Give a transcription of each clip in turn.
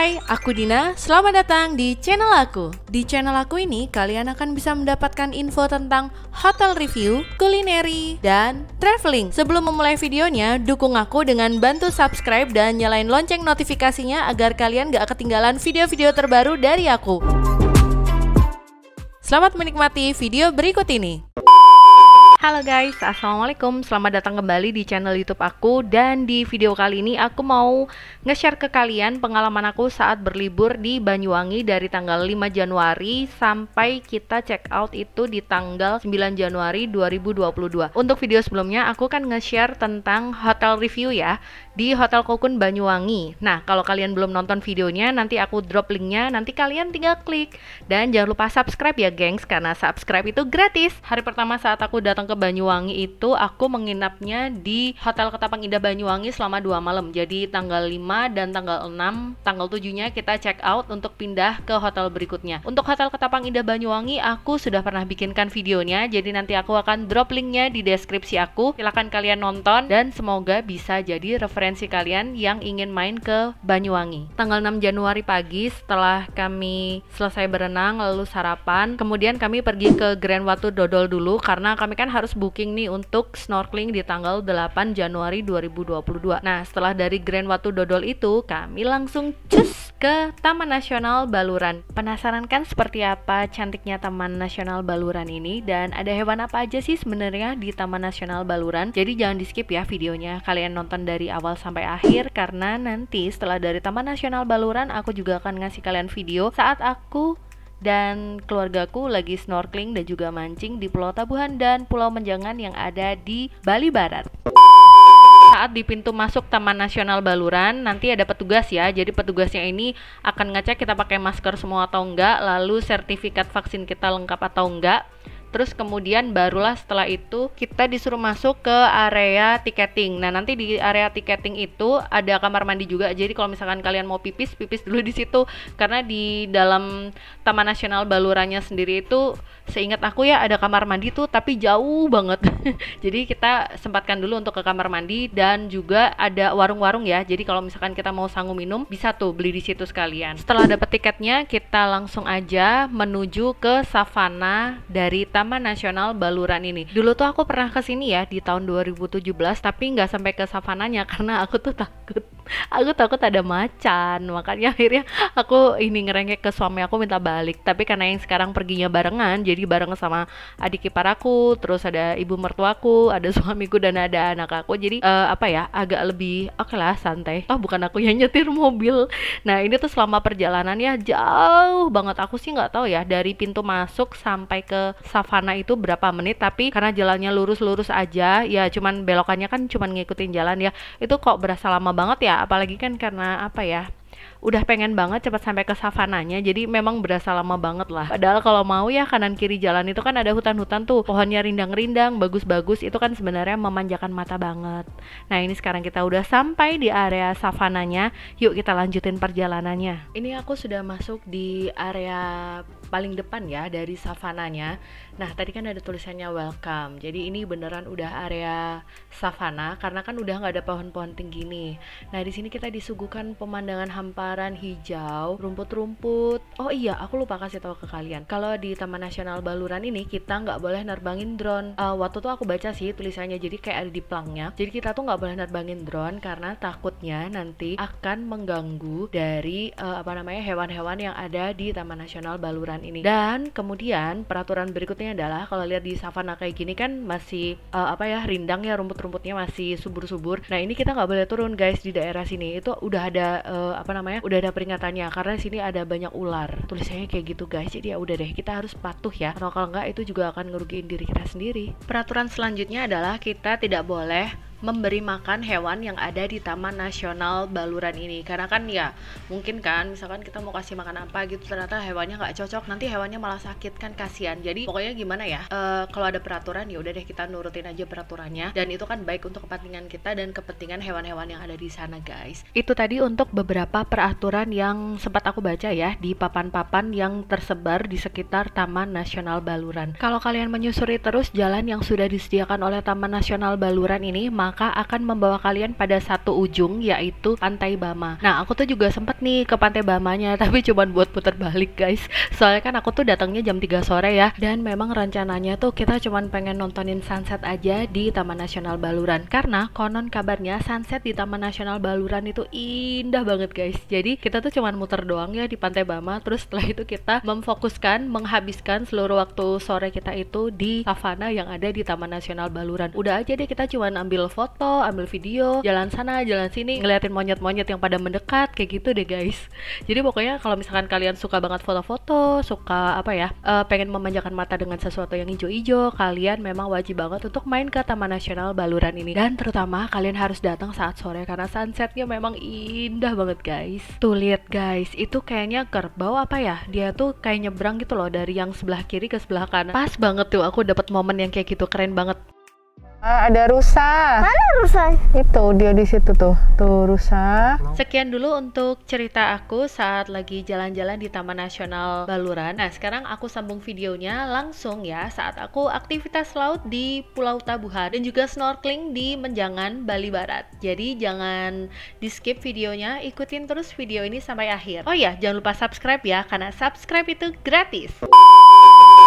Hai, aku Dina. Selamat datang di channel aku. Di channel aku ini, kalian akan bisa mendapatkan info tentang hotel review, kulineri, dan traveling. Sebelum memulai videonya, dukung aku dengan bantu subscribe dan nyalain lonceng notifikasinya agar kalian gak ketinggalan video-video terbaru dari aku. Selamat menikmati video berikut ini. Halo guys, assalamualaikum. Selamat datang kembali di channel YouTube aku. Dan di video kali ini aku mau nge-share ke kalian pengalaman aku saat berlibur di Banyuwangi dari tanggal 5 Januari sampai kita check out itu di tanggal 9 Januari 2022. Untuk video sebelumnya aku kan nge-share tentang hotel review ya di Hotel Cocoon Banyuwangi. Nah, kalau kalian belum nonton videonya, nanti aku drop linknya, nanti kalian tinggal klik. Dan jangan lupa subscribe ya gengs, karena subscribe itu gratis. Hari pertama saat aku datang ke Banyuwangi itu aku menginapnya di Hotel Ketapang Indah Banyuwangi selama 2 malam. Jadi tanggal 5 dan tanggal 6, tanggal 7-nya kita check out untuk pindah ke hotel berikutnya. Untuk Hotel Ketapang Indah Banyuwangi aku sudah pernah bikinkan videonya, jadi nanti aku akan drop linknya di deskripsi aku. Silahkan kalian nonton dan semoga bisa jadi referensi kalian yang ingin main ke Banyuwangi. Tanggal 6 Januari pagi setelah kami selesai berenang lalu sarapan, kemudian kami pergi ke Grand Watu Dodol dulu karena kami kan harus booking nih untuk snorkeling di tanggal 8 Januari 2022. Nah, setelah dari Grand Watu Dodol itu, kami langsung cus ke Taman Nasional Baluran. Penasaran kan seperti apa cantiknya Taman Nasional Baluran ini? Dan ada hewan apa aja sih sebenarnya di Taman Nasional Baluran? Jadi jangan di skip ya videonya. Kalian nonton dari awal sampai akhir karena nanti setelah dari Taman Nasional Baluran aku juga akan ngasih kalian video saat aku dan keluargaku lagi snorkeling dan juga mancing di Pulau Tabuhan dan Pulau Menjangan yang ada di Bali Barat. Saat di pintu masuk Taman Nasional Baluran nanti ada petugas ya. Jadi petugasnya ini akan ngecek kita pakai masker semua atau enggak, lalu sertifikat vaksin kita lengkap atau enggak. Terus kemudian barulah setelah itu kita disuruh masuk ke area tiketing. Nah, nanti di area tiketing itu ada kamar mandi juga. Jadi kalau misalkan kalian mau pipis dulu di situ. Karena di dalam Taman Nasional Balurannya sendiri itu seingat aku ya ada kamar mandi tuh tapi jauh banget. Jadi kita sempatkan dulu untuk ke kamar mandi dan juga ada warung-warung ya. Jadi kalau misalkan kita mau sanggup minum bisa tuh beli di situ sekalian. Setelah dapat tiketnya kita langsung aja menuju ke savana dari Taman Nasional Baluran ini. Dulu tuh aku pernah kesini ya di tahun 2017 tapi nggak sampai ke savananya karena aku tuh takut. Aku takut ada macan, makanya akhirnya aku ini ngerengek ke suami aku minta balik. Tapi karena yang sekarang perginya barengan, jadi bareng sama adik ipar aku, terus ada ibu mertuaku, ada suamiku dan ada anak aku. Jadi agak lebih oke lah, santai. Oh, bukan aku yang nyetir mobil. Nah, ini tuh selama perjalanannya jauh banget. Aku sih nggak tahu ya dari pintu masuk sampai ke savana itu berapa menit, tapi karena jalannya lurus-lurus aja, ya cuman belokannya kan cuman ngikutin jalan ya. Itu kok berasa lama banget ya. Apalagi kan karena udah pengen banget cepat sampai ke savananya, jadi memang berasa lama banget lah. Padahal kalau mau ya kanan kiri jalan itu kan ada hutan-hutan tuh, pohonnya rindang-rindang, bagus-bagus, itu kan sebenarnya memanjakan mata banget. Nah, ini sekarang kita udah sampai di area savananya, yuk kita lanjutin perjalanannya. Ini aku sudah masuk di area paling depan ya dari savananya. Nah, tadi kan ada tulisannya welcome, jadi ini beneran udah area savana karena kan udah nggak ada pohon-pohon tinggi nih. Nah, di sini kita disuguhkan pemandangan hamparan hijau, rumput-rumput. Oh iya, aku lupa kasih tahu ke kalian. Kalau di Taman Nasional Baluran ini kita nggak boleh nerbangin drone. Waktu tuh aku baca sih tulisannya, jadi kayak ada di plangnya. Jadi kita tuh nggak boleh nerbangin drone karena takutnya nanti akan mengganggu dari hewan-hewan yang ada di Taman Nasional Baluran ini. Dan kemudian peraturan berikutnya adalah kalau lihat di savana kayak gini kan masih rindang ya, rumput-rumputnya masih subur-subur. Nah, ini kita nggak boleh turun guys di daerah sini. Itu udah ada udah ada peringatannya karena di sini ada banyak ular. Tulisannya kayak gitu guys. Jadi ya udah deh, kita harus patuh ya. Atau kalau enggak itu juga akan ngerugiin diri kita sendiri. Peraturan selanjutnya adalah kita tidak boleh memberi makan hewan yang ada di Taman Nasional Baluran ini. Karena kan ya mungkin kan misalkan kita mau kasih makan apa gitu ternyata hewannya nggak cocok, nanti hewannya malah sakit kan, kasihan. Jadi pokoknya gimana ya, kalau ada peraturan ya udah deh kita nurutin aja peraturannya, dan itu kan baik untuk kepentingan kita dan kepentingan hewan-hewan yang ada di sana guys. Itu tadi untuk beberapa peraturan yang sempat aku baca ya di papan-papan yang tersebar di sekitar Taman Nasional Baluran. Kalau kalian menyusuri terus jalan yang sudah disediakan oleh Taman Nasional Baluran ini, maka akan membawa kalian pada satu ujung, yaitu Pantai Bama. Nah, aku tuh juga sempet nih ke Pantai Bamanya, tapi cuman buat putar balik guys. Soalnya kan aku tuh datangnya jam 3 sore ya, dan memang rencananya tuh kita cuman pengen nontonin sunset aja di Taman Nasional Baluran. Karena konon kabarnya sunset di Taman Nasional Baluran itu indah banget guys. Jadi kita tuh cuman muter doang ya di Pantai Bama, terus setelah itu kita menghabiskan seluruh waktu sore kita itu di savana yang ada di Taman Nasional Baluran. Udah aja deh, kita cuman ambil foto, ambil video, jalan sana, jalan sini, ngeliatin monyet-monyet yang pada mendekat, kayak gitu deh guys. Jadi pokoknya kalau misalkan kalian suka banget foto-foto, suka pengen memanjakan mata dengan sesuatu yang hijau-hijau, kalian memang wajib banget untuk main ke Taman Nasional Baluran ini. Dan terutama kalian harus datang saat sore karena sunsetnya memang indah banget guys. Tuh lihat guys, itu kayaknya kerbau dia tuh kayak nyebrang gitu loh dari yang sebelah kiri ke sebelah kanan. Pas banget tuh aku dapat momen yang kayak gitu, keren banget. Ada rusa. Mana rusa? Itu dia di situ tuh rusa. Sekian dulu untuk cerita aku saat lagi jalan-jalan di Taman Nasional Baluran. Nah, sekarang aku sambung videonya langsung ya saat aku aktivitas laut di Pulau Tabuhan dan juga snorkeling di Menjangan, Bali Barat. Jadi jangan di skip videonya, ikutin terus video ini sampai akhir. Oh iya, jangan lupa subscribe ya, karena subscribe itu gratis.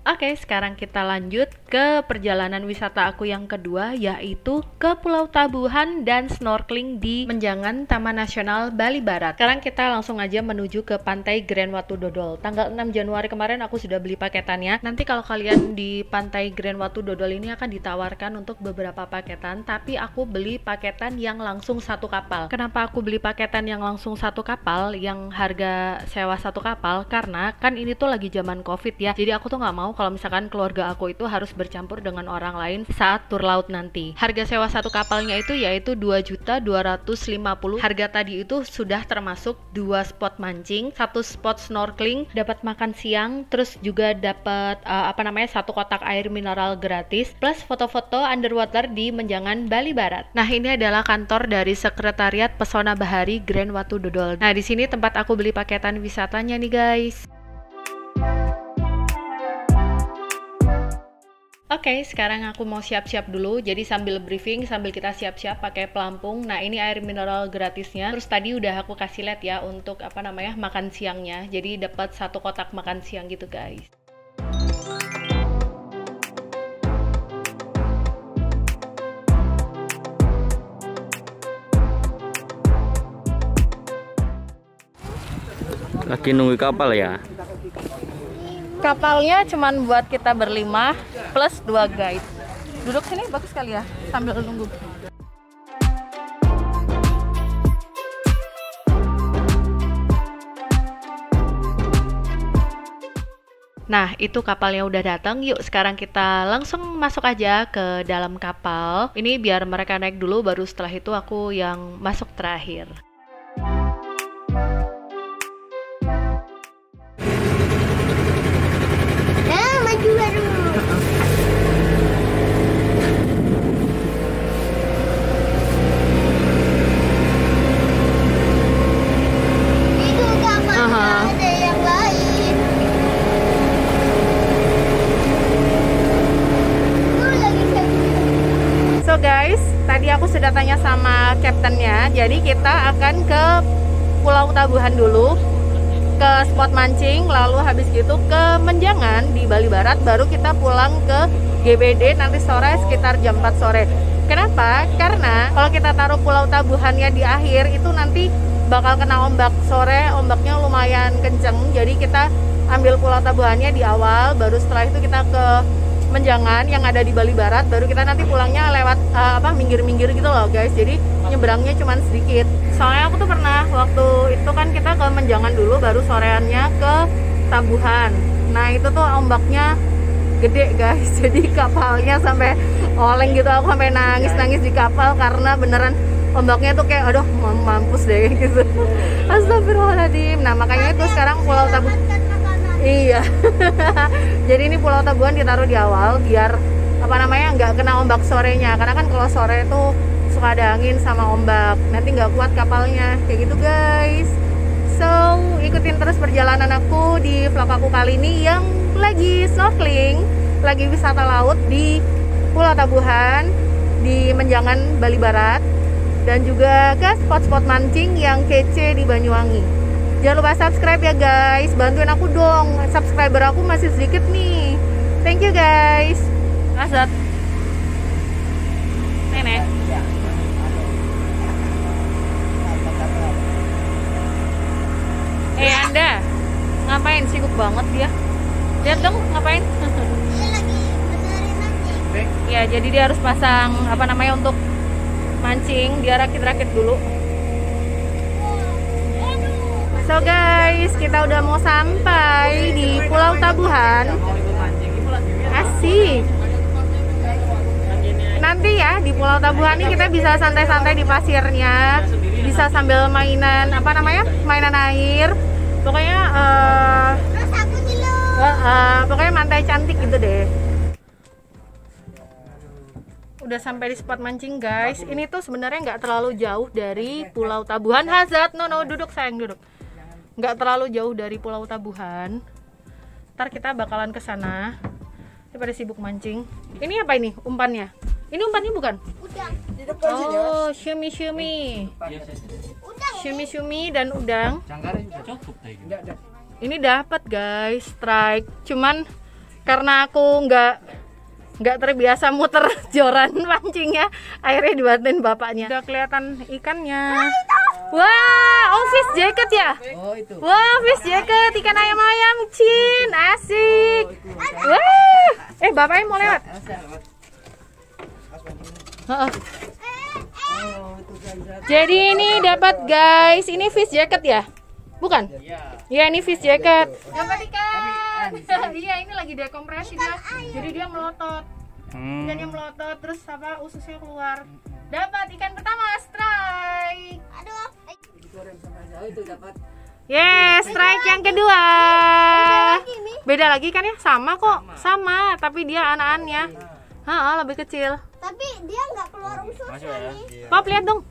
Oke, sekarang kita lanjut ke perjalanan wisata aku yang kedua, yaitu ke Pulau Tabuhan dan snorkeling di Menjangan, Taman Nasional Bali Barat. Sekarang kita langsung aja menuju ke Pantai Grand Watu Dodol. Tanggal 6 Januari kemarin aku sudah beli paketannya. Nanti kalau kalian di Pantai Grand Watu Dodol ini akan ditawarkan untuk beberapa paketan, tapi aku beli paketan yang langsung satu kapal. Kenapa aku beli paketan yang langsung satu kapal, yang harga sewa satu kapal? Karena kan ini tuh lagi zaman COVID ya, jadi aku tuh nggak mau kalau misalkan keluarga aku itu harus bercampur dengan orang lain saat tur laut nanti. Harga sewa satu kapalnya itu yaitu 2.250.000. Harga tadi itu sudah termasuk 2 spot mancing, 1 spot snorkeling, dapat makan siang, terus juga dapat satu kotak air mineral gratis, plus foto-foto underwater di Menjangan, Bali Barat. Nah, ini adalah kantor dari Sekretariat Pesona Bahari Grand Watu Dodol. Nah, di sini tempat aku beli paketan wisatanya nih guys. Oke, sekarang aku mau siap-siap dulu. Jadi sambil briefing, sambil kita siap-siap pakai pelampung. Nah, ini air mineral gratisnya. Terus tadi udah aku kasih lihat ya untuk makan siangnya. Jadi dapat 1 kotak makan siang gitu, guys. Lagi nunggu kapal ya? Kapalnya cuman buat kita berlima plus 2 guide. Duduk sini bagus sekali ya sambil nunggu. Nah, itu kapalnya udah datang. Yuk sekarang kita langsung masuk aja ke dalam kapal. Ini biar mereka naik dulu, baru setelah itu aku yang masuk terakhir. So guys, tadi aku sudah tanya sama kaptennya, jadi kita akan ke Pulau Tabuhan dulu, ke spot mancing, lalu habis gitu ke Menjangan di Bali Barat, baru kita pulang ke GBD nanti sore sekitar jam 4 sore. Kenapa? Karena kalau kita taruh Pulau Tabuhannya di akhir, itu nanti bakal kena ombak sore, ombaknya lumayan kenceng, jadi kita ambil Pulau Tabuhannya di awal, baru setelah itu kita ke Menjangan yang ada di Bali Barat, baru kita nanti pulangnya lewat minggir-minggir gitu loh guys, jadi nyebrangnya cuman sedikit. Soalnya aku tuh pernah waktu itu kan kita ke Menjangan dulu, baru soreannya ke Tabuhan. Nah itu tuh ombaknya gede guys, jadi kapalnya sampai oleng gitu, aku sampai nangis-nangis di kapal karena beneran ombaknya tuh kayak aduh mampus deh gitu. Astagfirullahaladzim. Nah makanya itu sekarang Pulau Tabuhan. Iya. Jadi ini Pulau Tabuhan ditaruh di awal biar nggak kena ombak sorenya, karena kan kalau sore itu suka ada angin sama ombak, nanti nggak kuat kapalnya kayak gitu guys. So ikutin terus perjalanan aku di vlog aku kali ini yang lagi snorkeling, lagi wisata laut di Pulau Tabuhan di Menjangan, Bali Barat, dan juga ke spot-spot mancing yang kece di Banyuwangi. Jangan lupa subscribe ya guys, bantuin aku dong, subscriber aku masih sedikit nih. Thank you guys. Azat nenek. Anda ngapain? Sibuk banget dia. Lihat dong ngapain? Dia lagi benerin mancing. Ya, jadi dia harus pasang apa namanya untuk mancing, dia rakit-rakit dulu. So guys, kita udah mau sampai di Pulau Tabuhan. Asik. Nanti ya di Pulau Tabuhan ini kita bisa santai-santai di pasirnya, bisa sambil mainan apa namanya, mainan air. Pokoknya Terus aku nyeluk. pokoknya mantai cantik gitu deh. Udah sampai di spot mancing guys. Ini tuh sebenarnya nggak terlalu jauh dari Pulau Tabuhan. Hazat, no duduk sayang, duduk. Nggak terlalu jauh dari Pulau Tabuhan. Ntar kita bakalan ke sana. Daripada sibuk mancing. Ini apa ini umpannya? Ini umpannya bukan? Udang. Oh, syumi-syumi. Udang. Syumi-syumi dan udang. Cukup Ini dapat guys, strike. Cuman karena aku nggak terbiasa muter joran mancingnya, akhirnya dibantuin bapaknya. Udah kelihatan ikannya. Wah, oh fish jacket ya? Oh itu. Wah, fish jacket, ikan ayam-ayam, Cin, asik. Wah, bapaknya mau lewat. Heeh. Jadi ini dapat guys, ini fish jacket ya? Bukan? Iya, ini fish jacket. Dapat ikan. Iya, ini lagi dekompresi dia. Jadi dia melotot. Ikannya melotot, terus apa ususnya keluar. Dapat ikan pertama, strike. Aduh. Yes, strike yang kedua. Beda lagi kan ya? Sama kok, sama. Tapi dia anak-anaknya. Lebih kecil. Tapi dia nggak keluar ususnya nih. Pop, lihat dong.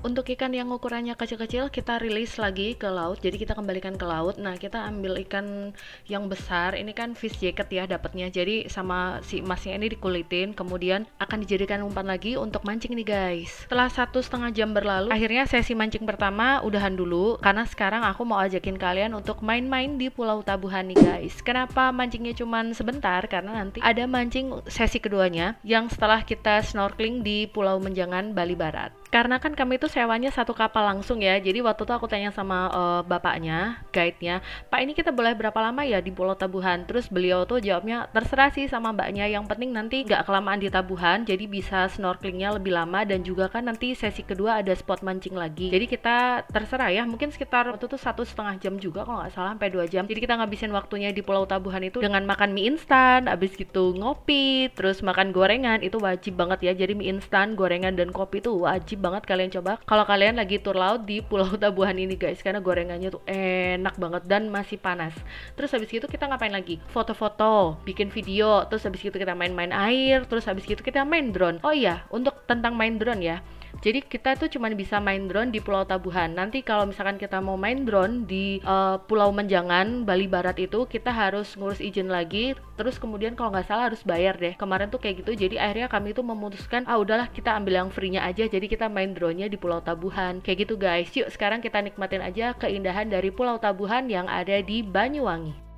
Untuk ikan yang ukurannya kecil-kecil kita rilis lagi ke laut, jadi kita kembalikan ke laut. Nah, kita ambil ikan yang besar, ini kan fish jacket ya dapatnya. Jadi sama si emasnya ini dikulitin, kemudian akan dijadikan umpan lagi untuk mancing nih guys. Setelah 1,5 jam berlalu, akhirnya sesi mancing pertama udahan dulu, karena sekarang aku mau ajakin kalian untuk main-main di Pulau Tabuhan nih guys. Kenapa mancingnya cuman sebentar? Karena nanti ada mancing sesi keduanya yang setelah kita snorkeling di Pulau Menjangan, Bali Barat. Karena kan kami itu sewanya satu kapal langsung ya. Jadi waktu itu aku tanya sama bapaknya, guide-nya, "Pak, ini kita boleh berapa lama ya di Pulau Tabuhan?" Terus beliau tuh jawabnya, "Terserah sih sama mbaknya, yang penting nanti nggak kelamaan di Tabuhan, jadi bisa snorkelingnya lebih lama, dan juga kan nanti sesi kedua ada spot mancing lagi. Jadi kita terserah ya, mungkin sekitar waktu itu 1,5 jam juga kalau nggak salah, sampai 2 jam. Jadi kita ngabisin waktunya di Pulau Tabuhan itu dengan makan mie instan, abis gitu ngopi, terus makan gorengan. Itu wajib banget ya. Jadi mie instan, gorengan, dan kopi itu wajib banget kalian coba kalau kalian lagi tur laut di Pulau Tabuhan ini guys, karena gorengannya tuh enak banget dan masih panas. Terus habis gitu kita ngapain lagi? Foto-foto, bikin video, terus habis gitu kita main-main air, terus habis gitu kita main drone. Oh iya, untuk tentang main drone ya, jadi kita tuh cuma bisa main drone di Pulau Tabuhan. Nanti kalau misalkan kita mau main drone di Pulau Menjangan, Bali Barat itu, kita harus ngurus izin lagi. Terus kemudian kalau nggak salah harus bayar deh. Kemarin tuh kayak gitu. Jadi akhirnya kami tuh memutuskan, udahlah kita ambil yang free-nya aja. Jadi kita main drone-nya di Pulau Tabuhan. Kayak gitu guys. Yuk sekarang kita nikmatin aja keindahan dari Pulau Tabuhan yang ada di Banyuwangi.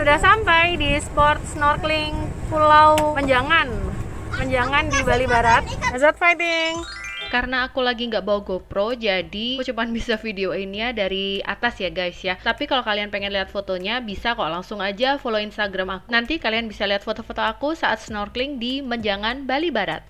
Sudah sampai di spot snorkeling Pulau Menjangan di Bali Barat. Azat fighting. Karena aku lagi nggak bawa GoPro, jadi aku cuma bisa videoinnya dari atas ya guys ya. Tapi kalau kalian pengen lihat fotonya, bisa kok langsung aja follow Instagram aku. Nanti kalian bisa lihat foto-foto aku saat snorkeling di Menjangan, Bali Barat.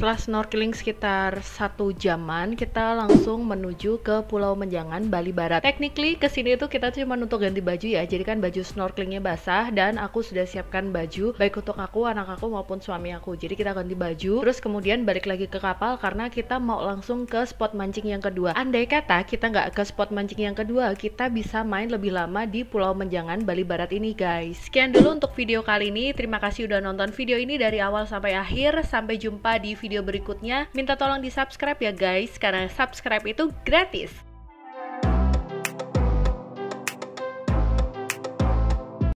Setelah snorkeling sekitar 1 jaman, kita langsung menuju ke Pulau Menjangan, Bali Barat. Technically kesini tuh kita cuma untuk ganti baju ya, jadi kan baju snorkelingnya basah dan aku sudah siapkan baju baik untuk aku, anak aku maupun suami aku. Jadi kita ganti baju, terus kemudian balik lagi ke kapal karena kita mau langsung ke spot mancing yang kedua. Andai kata kita nggak ke spot mancing yang kedua, kita bisa main lebih lama di Pulau Menjangan, Bali Barat ini guys. Sekian dulu untuk video kali ini, terima kasih udah nonton video ini dari awal sampai akhir. Sampai jumpa di video berikutnya. Minta tolong di subscribe ya guys, karena subscribe itu gratis.